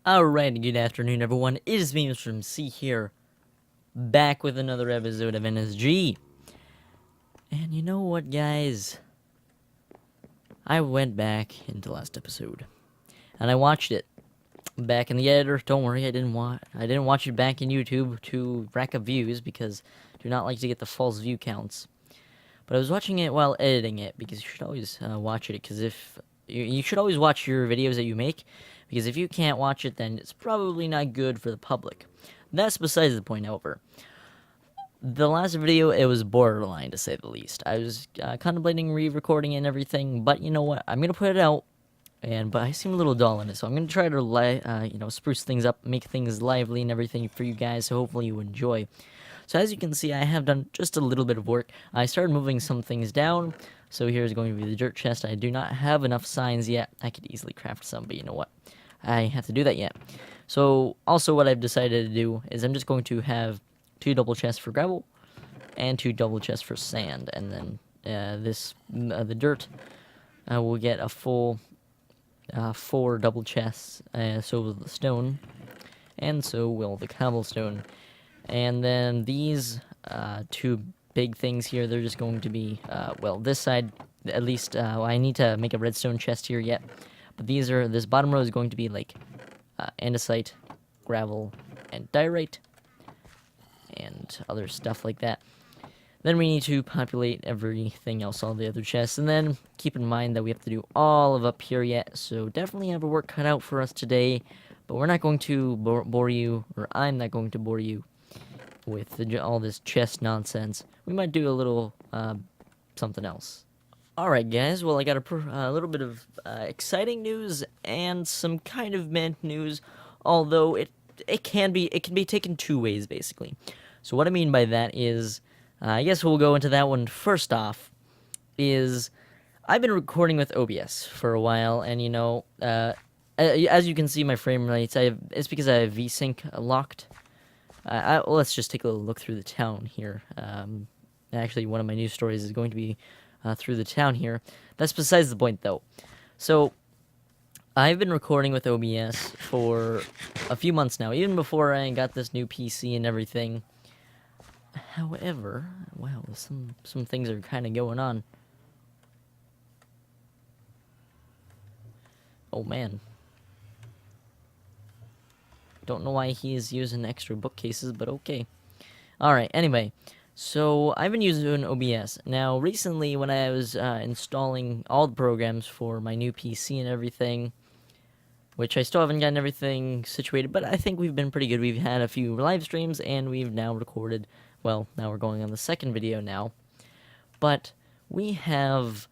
Alright, good afternoon everyone, it is me, MrOldMC here, back with another episode of NSG. And you know what, guys? I went back into last episode, and I watched it back in the editor. Don't worry, I didn't watch it back in YouTube to rack up views, because I do not like to get the false view counts. But I was watching it while editing it, because you should always watch it, because if you should always watch your videos that you make, because if you can't watch it, then it's probably not good for the public. That's besides the point, however. The last video, it was borderline, to say the least. I was contemplating re-recording and everything, but you know what? I'm gonna put it out, but I seem a little dull in it, so I'm gonna try to spruce things up, make things lively and everything for you guys, so hopefully you enjoy. So as you can see, I have done just a little bit of work. I started moving some things down. So here's going to be the dirt chest. I do not have enough signs yet. I could easily craft some, but you know what? I have to do that yet. So also what I've decided to do is I'm just going to have 2 double chests for gravel and 2 double chests for sand. And then the dirt will get a full 4 double chests. So will the stone. And so will the cobblestone. And then these 2 big things here, they're just going to be, well, this side, at least, I need to make a redstone chest here yet. But this bottom row is going to be like andesite, gravel, and diorite, and other stuff like that. Then we need to populate everything else, all the other chests, and then keep in mind that we have to do all of up here yet, so definitely have our work cut out for us today, but we're not going to bore you, or I'm not going to bore you with all this chest nonsense. We might do a little something else. Alright guys, well I got a little bit of exciting news and some kind of meh news, although it can be taken 2 ways basically. So what I mean by that is, I guess we'll go into that one first off, is I've been recording with OBS for a while, and you know, as you can see my frame rates, it's because I have VSync locked. Let's just take a look through the town here. Actually, one of my news stories is going to be through the town here. That's besides the point, though. So, I've been recording with OBS for a few months now, even before I got this new PC and everything. However, wow, some things are kind of going on. Oh, man. Don't know why he's using extra bookcases, but okay. Alright, anyway. So, I've been using OBS. Now, recently, when I was installing all the programs for my new PC and everything, which I still haven't gotten everything situated, but I think we've been pretty good. We've had a few live streams, and we've now recorded, well, now we're going on the second video now. But we have,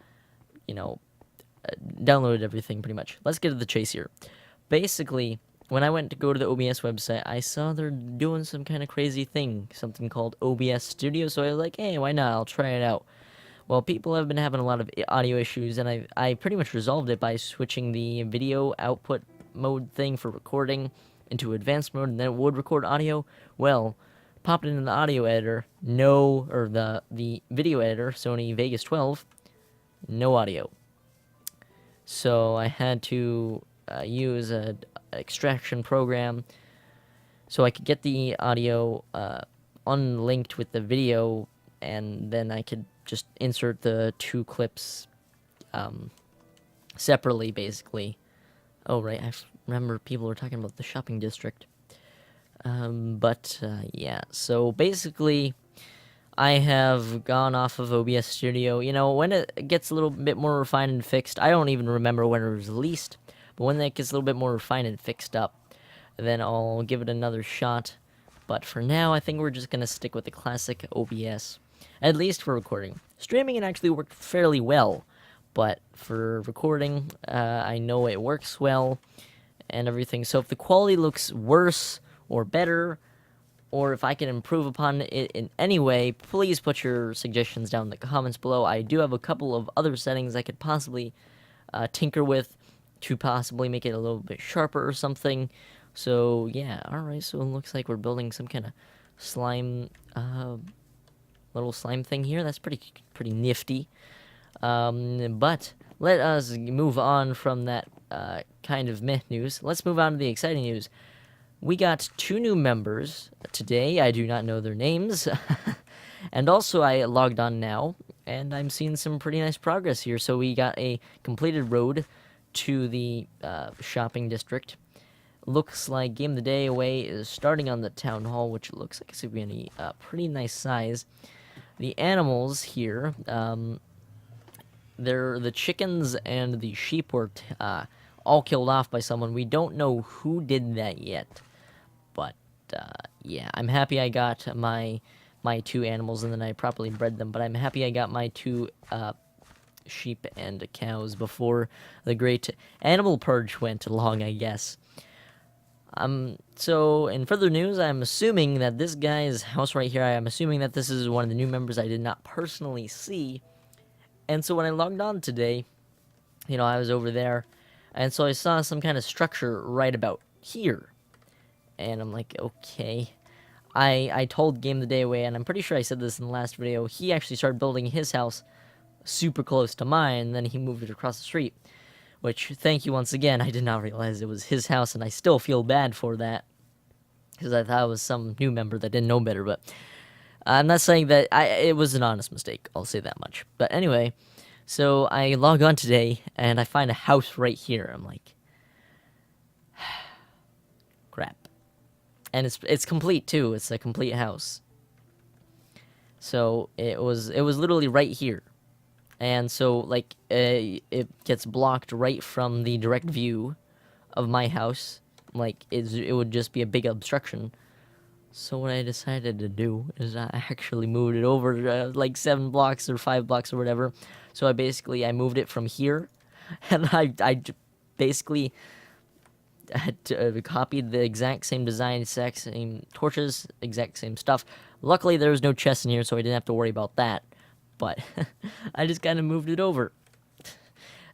you know, downloaded everything pretty much. Let's get to the chase here. Basically, when I went to go to the OBS website, I saw they're doing some kind of crazy thing, something called OBS Studio, so I was like, hey, why not? I'll try it out. Well, people have been having a lot of audio issues, and I pretty much resolved it by switching the video output mode thing for recording into advanced mode, and then it would record audio. Well, popped it in the audio editor, the video editor, Sony Vegas 12, no audio. So I had to use a extraction program so I could get the audio unlinked with the video, and then I could just insert the 2 clips separately, basically. Oh, right, I remember people were talking about the shopping district. Yeah, so basically, I have gone off of OBS Studio. You know, when it gets a little bit more refined and fixed, I don't even remember when it was released, but when that gets a little bit more refined and fixed up, then I'll give it another shot. But for now, I think we're just going to stick with the classic OBS, at least for recording. Streaming, it actually worked fairly well, but for recording, I know it works well and everything. So if the quality looks worse or better, or if I can improve upon it in any way, please put your suggestions down in the comments below. I do have a couple of other settings I could possibly tinker with to possibly make it a little bit sharper or something. So, yeah, alright, so it looks like we're building some kind of slime, little slime thing here. That's pretty nifty. But let us move on from that kind of meh news, let's move on to the exciting news. We got 2 new members today. I do not know their names. And also, I logged on now, and I'm seeing some pretty nice progress here. So we got a completed road to the shopping district. Looks like Game of the Day away is starting on the town hall, which looks like it's going to be a pretty nice size. The animals here, the chickens and the sheep were all killed off by someone. We don't know who did that yet, but yeah, I'm happy I got my 2 animals, and then I properly bred them. But I'm happy I got my 2 sheep and cows before the great animal purge went along, I guess. So in further news, I'm assuming that this guy's house right here, I'm assuming that this is one of the new members I did not personally see. And so when I logged on today, you know, I was over there, and so I saw some kind of structure right about here. And I'm like, okay. I told Game of the Day away, and I'm pretty sure I said this in the last video, he actually started building his house super close to mine, and then he moved it across the street. Which, thank you once again, I did not realize it was his house, and I still feel bad for that. Because I thought it was some new member that didn't know better, but I'm not saying that it was an honest mistake, I'll say that much. But anyway, so I log on today, and I find a house right here. I'm like, crap. And it's complete, too. It's a complete house. So it was literally right here. And so, like, it gets blocked right from the direct view of my house. Like, it would just be a big obstruction. So what I decided to do is I actually moved it over, like, 7 blocks or 5 blocks or whatever. So I moved it from here. And I basically had copied the exact same design, exact same torches, exact same stuff. Luckily, there was no chest in here, so I didn't have to worry about that. But I just kind of moved it over.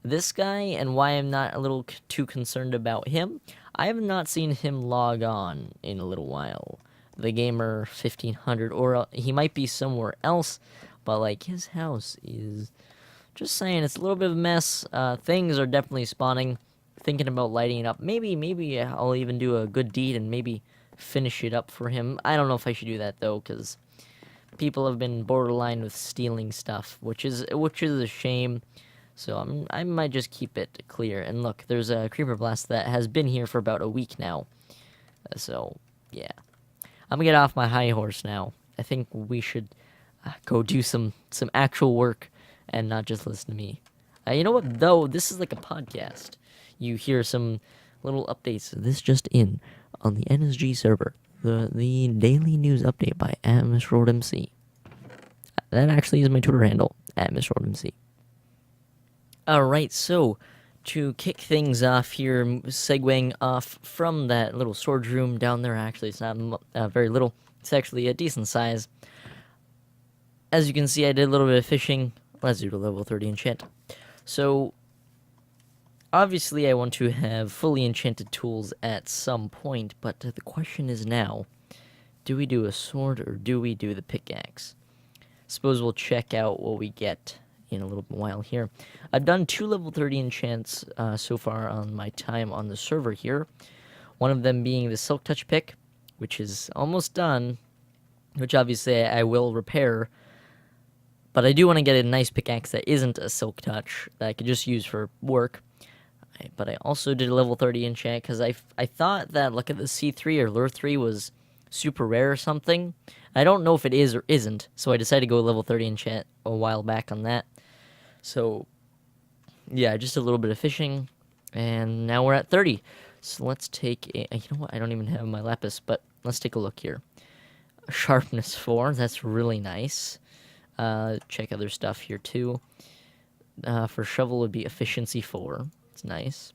This guy, and why I'm not a little too concerned about him, I have not seen him log on in a little while. The Gamer 1500, or he might be somewhere else, but like his house is, just saying, it's a little bit of a mess. Things are definitely spawning. Thinking about lighting it up. Maybe I'll even do a good deed and maybe finish it up for him. I don't know if I should do that though, because people have been borderline with stealing stuff, which is a shame. So I might just keep it clear. And look, there's a creeper blast that has been here for about a week now. So yeah, I'm gonna get off my high horse now. I think we should go do some actual work and not just listen to me. You know what though? This is like a podcast. You hear some little updates. This just in on the NSG server. The daily news update by MrOldMC. That actually is my Twitter handle, @MrOldMC. Alright, so to kick things off here, segueing off from that little storage room down there, actually it's not very little, it's actually a decent size. As you can see, I did a little bit of fishing. Let's do the level 30 enchant. So, obviously I want to have fully enchanted tools at some point, but the question is now, do we do a sword or do we do the pickaxe? Suppose we'll check out what we get in a little while here. I've done 2 level 30 enchants so far on my time on the server here. One of them being the Silk Touch pick, which is almost done, which obviously I will repair. But I do want to get a nice pickaxe that isn't a Silk Touch, that I could just use for work. But I also did a level 30 enchant, because I thought that, look at the C3 or Lure 3 was super rare or something. I don't know if it is or isn't, so I decided to go level 30 enchant a while back on that. So, yeah, just a little bit of fishing, and now we're at 30. So let's take a, you know what, I don't even have my lapis, but let's take a look here. Sharpness 4, that's really nice. Check other stuff here too. For shovel would be efficiency 4. It's nice.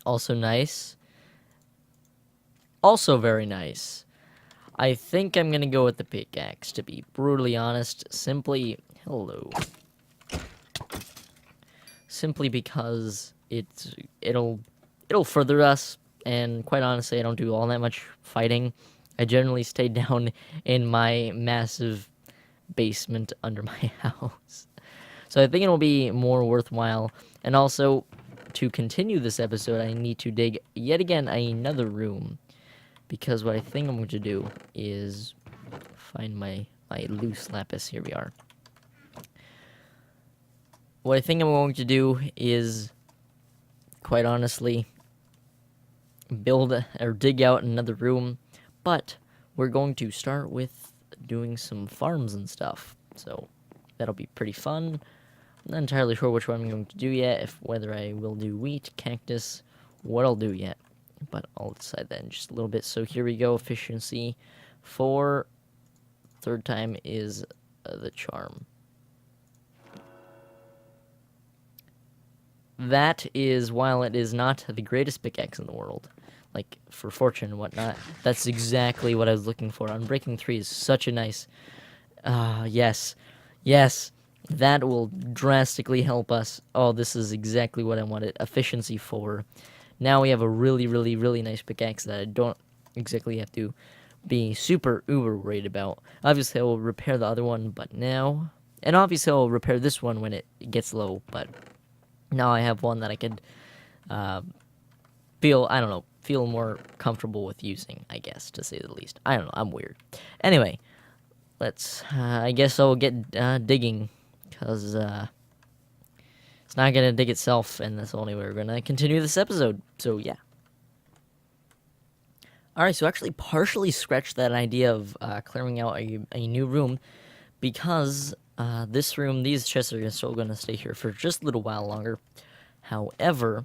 Also nice. Also very nice. I think I'm gonna go with the pickaxe, to be brutally honest. Simply because it'll further us, and quite honestly, I don't do all that much fighting. I generally stay down in my massive basement under my house. So I think it'll be more worthwhile. And also, to continue this episode, I need to dig yet again another room. Because what I think I'm going to do is find my loose lapis. Here we are. What I think I'm going to do is, quite honestly, build or dig out another room. But we're going to start with doing some farms and stuff. So that'll be pretty fun. I'm not entirely sure which one I'm going to do yet. Whether I will do wheat, cactus, what I'll do yet. But I'll decide that in just a little bit. So here we go. Efficiency 4. Third time is the charm. That is, while it is not the greatest pickaxe in the world, like for fortune and whatnot, that's exactly what I was looking for. Unbreaking 3 is such a nice... yes. Yes. That will drastically help us. Oh, this is exactly what I wanted. Efficiency 4. Now we have a really, really, really nice pickaxe that I don't exactly have to be super uber worried about. Obviously, I will repair the other one, but now... And obviously, I'll repair this one when it gets low, but now I have one that I could feel more comfortable with using, I guess, to say the least. I don't know, I'm weird. Anyway, let's... I guess I'll get digging, because... it's not going to dig itself, and that's the only way we're going to continue this episode. So, yeah. Alright, so I actually partially scratched that idea of clearing out a new room, because this room, these chests are still going to stay here for just a little while longer. However,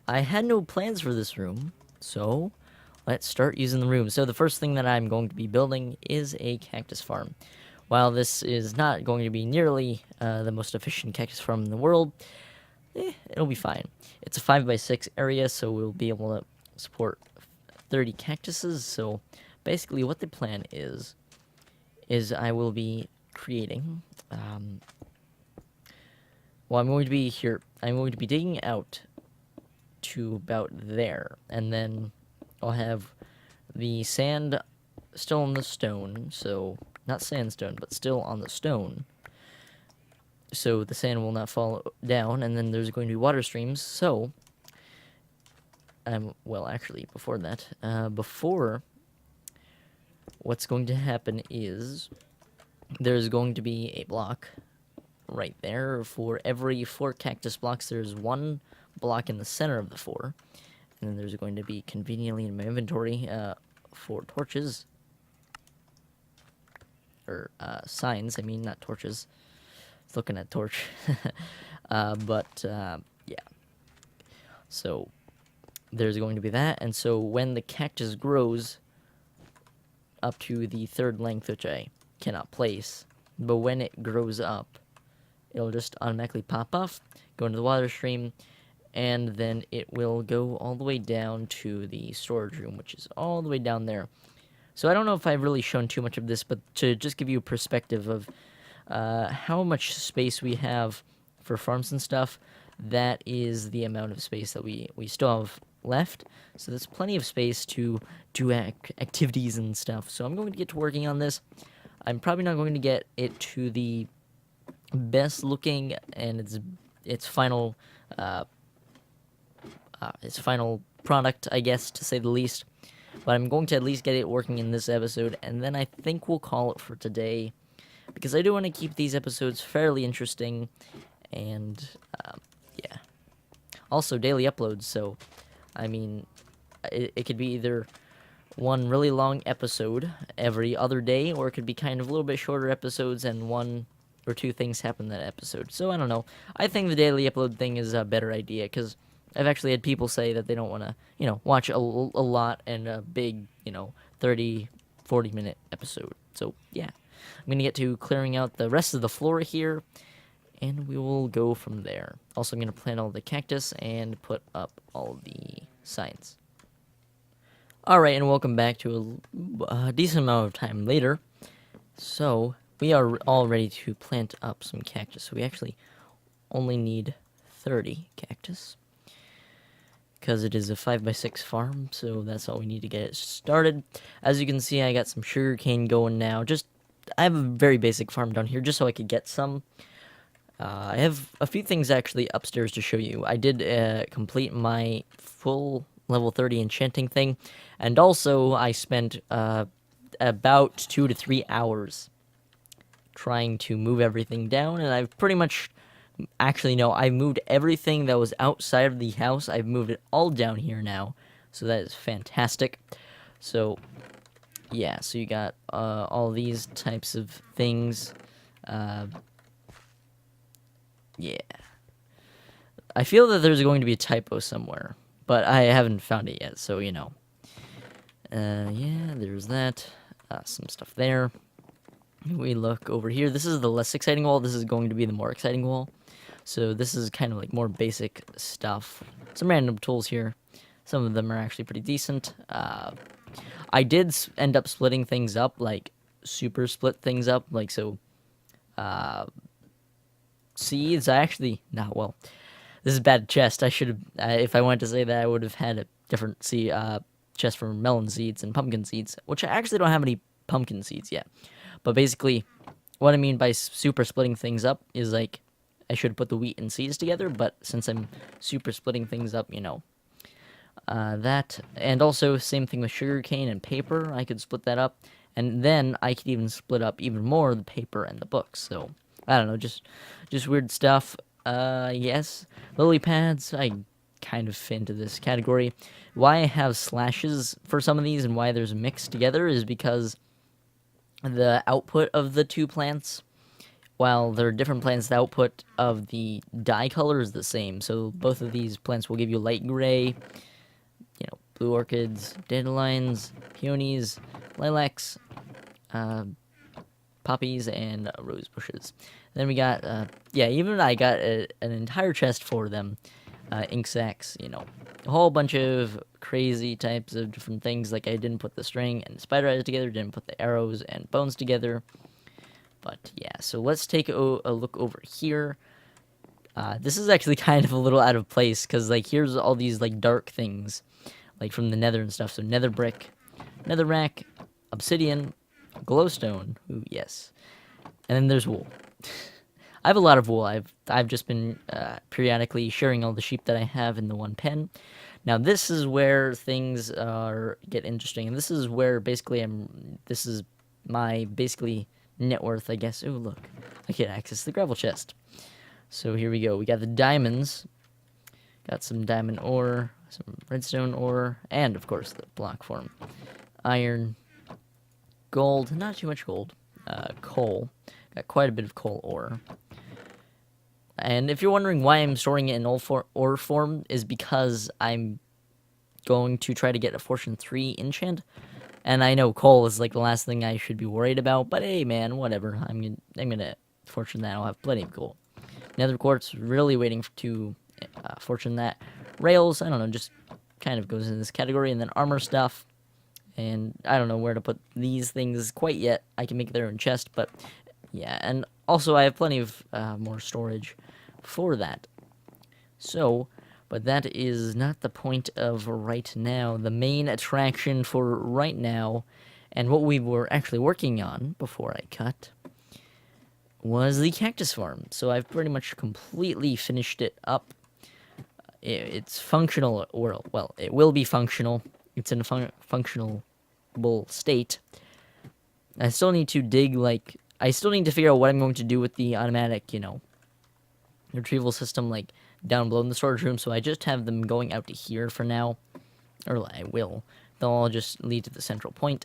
I had no plans for this room, so let's start using the room. So the first thing that I'm going to be building is a cactus farm. While this is not going to be nearly the most efficient cactus farm in the world, it'll be fine. It's a 5x6 area, so we'll be able to support 30 cactuses. So basically what the plan is I will be creating... I'm going to be digging out to about there, and then I'll have the sand still on the stone, so... Not sandstone, but still on the stone. So the sand will not fall down, and then there's going to be water streams, so... well, actually, before that, what's going to happen is there's going to be a block right there. For every 4 cactus blocks, there's 1 block in the center of the 4. And then there's going to be, conveniently in my inventory, 4 torches. Or signs, I mean, not torches. I was looking at torch. Yeah. So there's going to be that, and so when the cactus grows up to the 3rd length, which I cannot place, but when it grows up, it'll just automatically pop off, go into the water stream, and then it will go all the way down to the storage room, which is all the way down there. So I don't know if I've really shown too much of this, but to just give you a perspective of how much space we have for farms and stuff, that is the amount of space that we still have left. So there's plenty of space to do activities and stuff. So I'm going to get to working on this. I'm probably not going to get it to the best looking and its final product, I guess, to say the least. But I'm going to at least get it working in this episode, and then I think we'll call it for today, because I do want to keep these episodes fairly interesting, and, yeah. Also, daily uploads, so, I mean, it could be either one really long episode every other day, or it could be kind of a little bit shorter episodes, and 1 or 2 things happen in that episode. So, I don't know. I think the daily upload thing is a better idea, because I've actually had people say that they don't want to, watch a lot and a big, 30, 40-minute episode. So, yeah. I'm going to get to clearing out the rest of the floor here, and we will go from there. Also, I'm going to plant all the cactus and put up all the signs. Alright, and welcome back to a decent amount of time later. So, we are all ready to plant up some cactus. So we actually only need 30 cactus, because it is a 5x6 farm, so that's all we need to get it started. As you can see, I got some sugarcane going now. I have a very basic farm down here, just so I could get some. I have a few things actually upstairs to show you. I did complete my full level 30 enchanting thing, and also I spent about 2 to 3 hours trying to move everything down, and I've pretty much, actually no, I moved everything that was outside of the house. I've moved it all down here now, so that is fantastic. So yeah, so you got all these types of things. Yeah. I feel that there's going to be a typo somewhere, but I haven't found it yet, so you know. Yeah, there's that. Some stuff there. We look over here. This is the less exciting wall. This is going to be the more exciting wall. So this is kind of like more basic stuff. Some random tools here. Some of them are actually pretty decent. I did end up splitting things up, like super split things up, like so. Seeds, I actually, nah, well, this is bad chest. I should have, if I wanted to say that, I would have had a different chest for melon seeds and pumpkin seeds, which I actually don't have any pumpkin seeds yet. But basically, what I mean by super splitting things up is like, I should put the wheat and seeds together, but since I'm super splitting things up, you know, that, and also same thing with sugarcane and paper, I could split that up, and then I could even split up even more the paper and the books, so, I don't know, just weird stuff. Yes, lily pads, I kind of fit into this category. Why I have slashes for some of these and why there's a mix together is because the output of the two plants, while they're different plants, the output of the dye color is the same. So both of these plants will give you light gray, you know, blue orchids, dandelions, peonies, lilacs, poppies, and rose bushes. Then we got, yeah, even I got an entire chest for them, ink sacs, you know, a whole bunch of crazy types of different things. Like I didn't put the string and the spider eyes together, didn't put the arrows and bones together. But yeah, so let's take a look over here. This is actually kind of a little out of place because like here's all these like dark things, like from the nether and stuff. So nether brick, nether rack, obsidian, glowstone. Ooh, yes. And then there's wool. I have a lot of wool. I've just been periodically sharing all the sheep that I have in the one pen. Now this is where things get interesting, and this is where basically this is my basically net worth, I guess. Oh look, I can access the gravel chest. So here we go. We got the diamonds. Got some diamond ore, some redstone ore, and of course the block form. Iron, gold, not too much gold. Coal. Got quite a bit of coal ore. And if you're wondering why I'm storing it in ore form, is because I'm going to try to get a Fortune 3 enchant. And I know coal is like the last thing I should be worried about, but hey man, whatever. I'm gonna fortune that. I'll have plenty of coal. Nether quartz, really waiting to fortune that. Rails, I don't know, just kind of goes in this category. And then armor stuff. And I don't know where to put these things quite yet. I can make their own chest, but yeah. And also I have plenty of more storage for that. So, but that is not the point of right now. The main attraction for right now, and what we were actually working on before I cut, was the cactus farm. So I've pretty much completely finished it up. It's functional, or, well, it will be functional. It's in a functional state. I still need to dig, like, I still need to figure out what I'm going to do with the automatic, you know, retrieval system, like, down below in the storage room, so I just have them going out to here for now, or I will. They'll all just lead to the central point,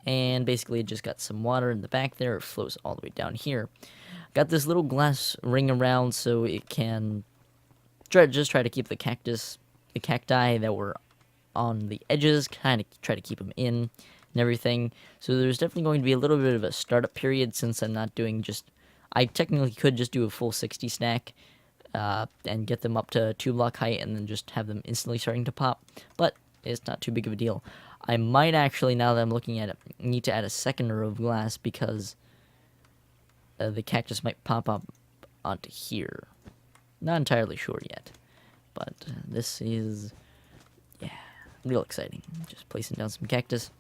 and basically it just got some water in the back there. It flows all the way down here. Got this little glass ring around so it can try to keep the cacti that were on the edges, kind of try to keep them in and everything. So there's definitely going to be a little bit of a startup period since I'm not doing just, I technically could just do a full 60 stack and get them up to 2 block height and then just have them instantly starting to pop, but it's not too big of a deal. I might actually, now that I'm looking at it, need to add a second row of glass because the cactus might pop up onto here. Not entirely sure yet, but this is, yeah, real exciting. Just placing down some cactus.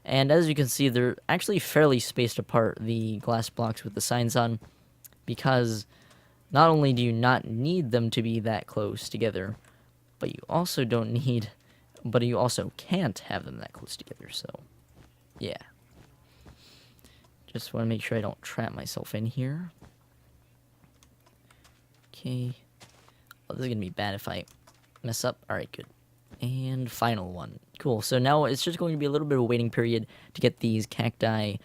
And as you can see, they're actually fairly spaced apart, the glass blocks with the signs on, because Not only do you not need them to be that close together, but you also can't have them that close together, so, yeah. Just want to make sure I don't trap myself in here. Okay. Oh, this is going to be bad if I mess up. Alright, good. And final one. Cool. So now it's just going to be a little bit of a waiting period to get these cacti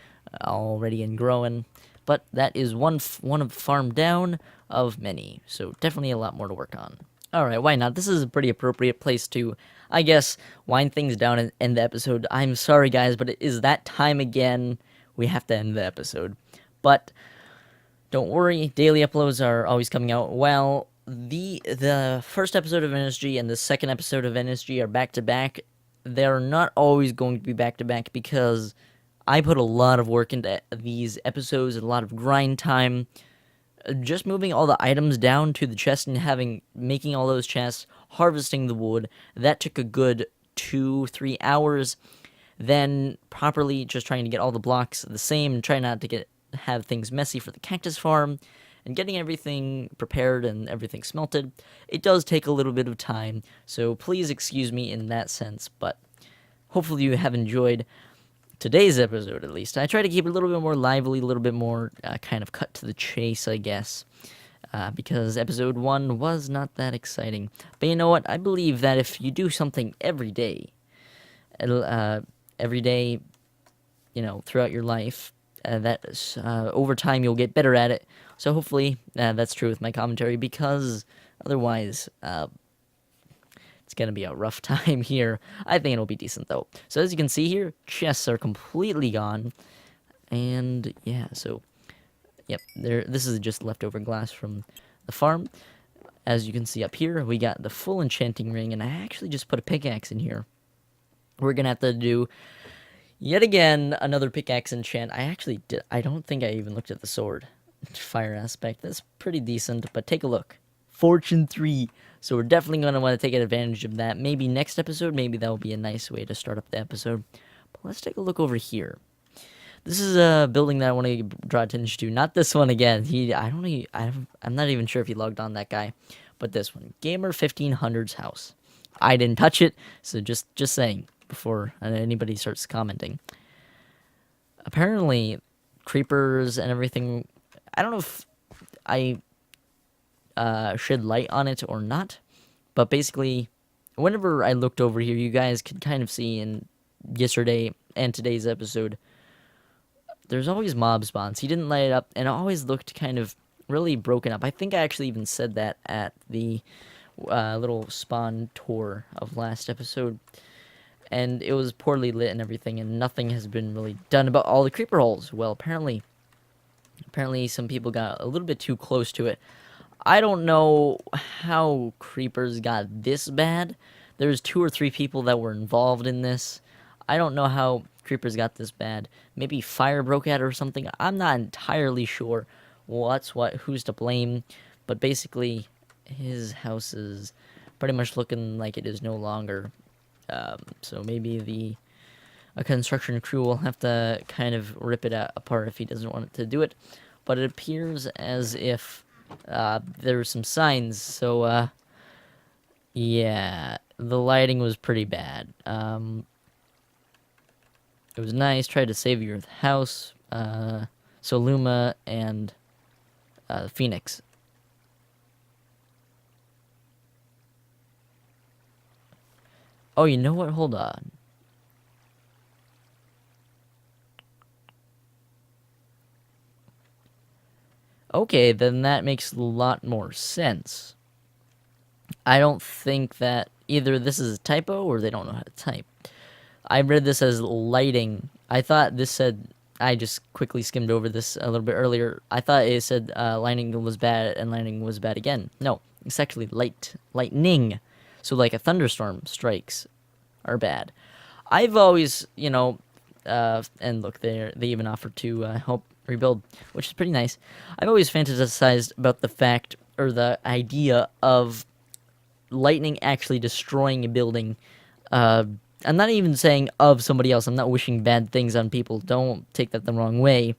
all ready and growing. But that is one of farm down of many. So definitely a lot more to work on. Alright, why not? This is a pretty appropriate place to, I guess, wind things down and end the episode. I'm sorry, guys, but it is that time again. We have to end the episode. But don't worry, daily uploads are always coming out. Well, the first episode of NSG and the second episode of NSG are back-to-back. They're not always going to be back-to-back because I put a lot of work into these episodes, a lot of grind time. Just moving all the items down to the chest and making all those chests, harvesting the wood, that took a good 2-3 hours. Then properly just trying to get all the blocks the same and try not to have things messy for the cactus farm, and getting everything prepared and everything smelted. It does take a little bit of time, so please excuse me in that sense, but hopefully you have enjoyed today's episode, at least. I try to keep it a little bit more lively, a little bit more kind of cut to the chase, I guess, because episode 1 was not that exciting. But you know what? I believe that if you do something every day, throughout your life, that over time you'll get better at it. So hopefully that's true with my commentary, because otherwise it's going to be a rough time here. I think it'll be decent, though. So as you can see here, chests are completely gone. And yeah, so, yep, this is just leftover glass from the farm. As you can see up here, we got the full enchanting ring, and I actually just put a pickaxe in here. We're going to have to do, yet again, another pickaxe enchant. I don't think I even looked at the sword. Fire aspect, that's pretty decent, but take a look. Fortune 3. So we're definitely going to want to take advantage of that. Maybe next episode, maybe that will be a nice way to start up the episode. But let's take a look over here. This is a building that I want to draw attention to. Not this one again. I'm not even sure if he logged on, that guy. But this one, Gamer 1500's house. I didn't touch it, so just saying before anybody starts commenting. Apparently, creepers and everything. I don't know if I shed light on it or not, but basically, whenever I looked over here, you guys could kind of see in yesterday and today's episode, there's always mob spawns. He didn't light it up, and it always looked kind of really broken up. I think I actually even said that at the little spawn tour of last episode, and it was poorly lit and everything, and nothing has been really done about all the creeper holes. Well, apparently some people got a little bit too close to it. I don't know how creepers got this bad. There's 2 or 3 people that were involved in this. I don't know how creepers got this bad. Maybe fire broke out or something. I'm not entirely sure who's to blame. But basically, his house is pretty much looking like it is no longer. So maybe a construction crew will have to kind of rip it apart if he doesn't want it to do it. But it appears as if there's some signs. So, yeah, the lighting was pretty bad. It was nice. Tried to save your house. So Luma and Phoenix. Oh, you know what? Hold on. Okay, then that makes a lot more sense. I don't think that either this is a typo or they don't know how to type. I read this as lighting. I thought this said, I just quickly skimmed over this a little bit earlier. I thought it said lightning was bad and lightning was bad again. No, it's actually lightning. So like a thunderstorm strikes are bad. I've always, and look, they even offered to help rebuild, which is pretty nice. I've always fantasized about the fact or the idea of lightning actually destroying a building. I'm not even saying of somebody else. I'm not wishing bad things on people. Don't take that the wrong way.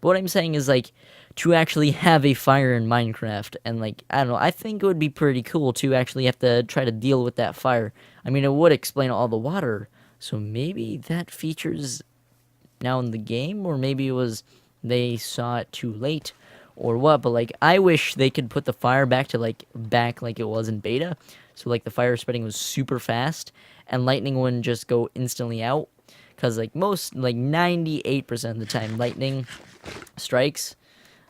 But what I'm saying is, like, to actually have a fire in Minecraft. And like, I don't know, I think it would be pretty cool to actually have to try to deal with that fire. I mean, it would explain all the water, so maybe that features now in the game, or maybe it was they saw it too late or what. But like, I wish they could put the fire back to like it was in beta, so like the fire spreading was super fast and lightning wouldn't just go instantly out, because like 98% of the time lightning strikes,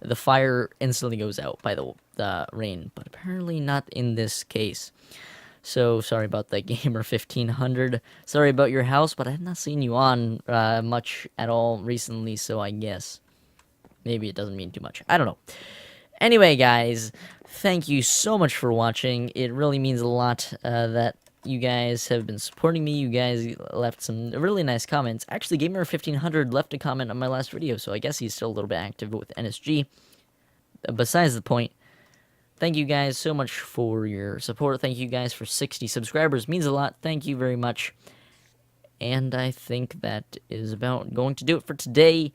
the fire instantly goes out by the rain, but apparently not in this case. So sorry about that, Gamer 1500. Sorry about your house, but I have not seen you on much at all recently, so I guess maybe it doesn't mean too much. I don't know. Anyway, guys, thank you so much for watching. It really means a lot that you guys have been supporting me. You guys left some really nice comments. Actually, Gamer 1500 left a comment on my last video, so I guess he's still a little bit active with NSG. Besides the point, thank you guys so much for your support. Thank you guys for 60 subscribers. It means a lot. Thank you very much. And I think that is about going to do it for today.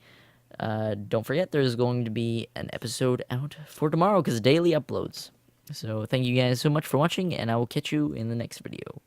Don't forget, there's going to be an episode out for tomorrow, because daily uploads. So thank you guys so much for watching, and I will catch you in the next video.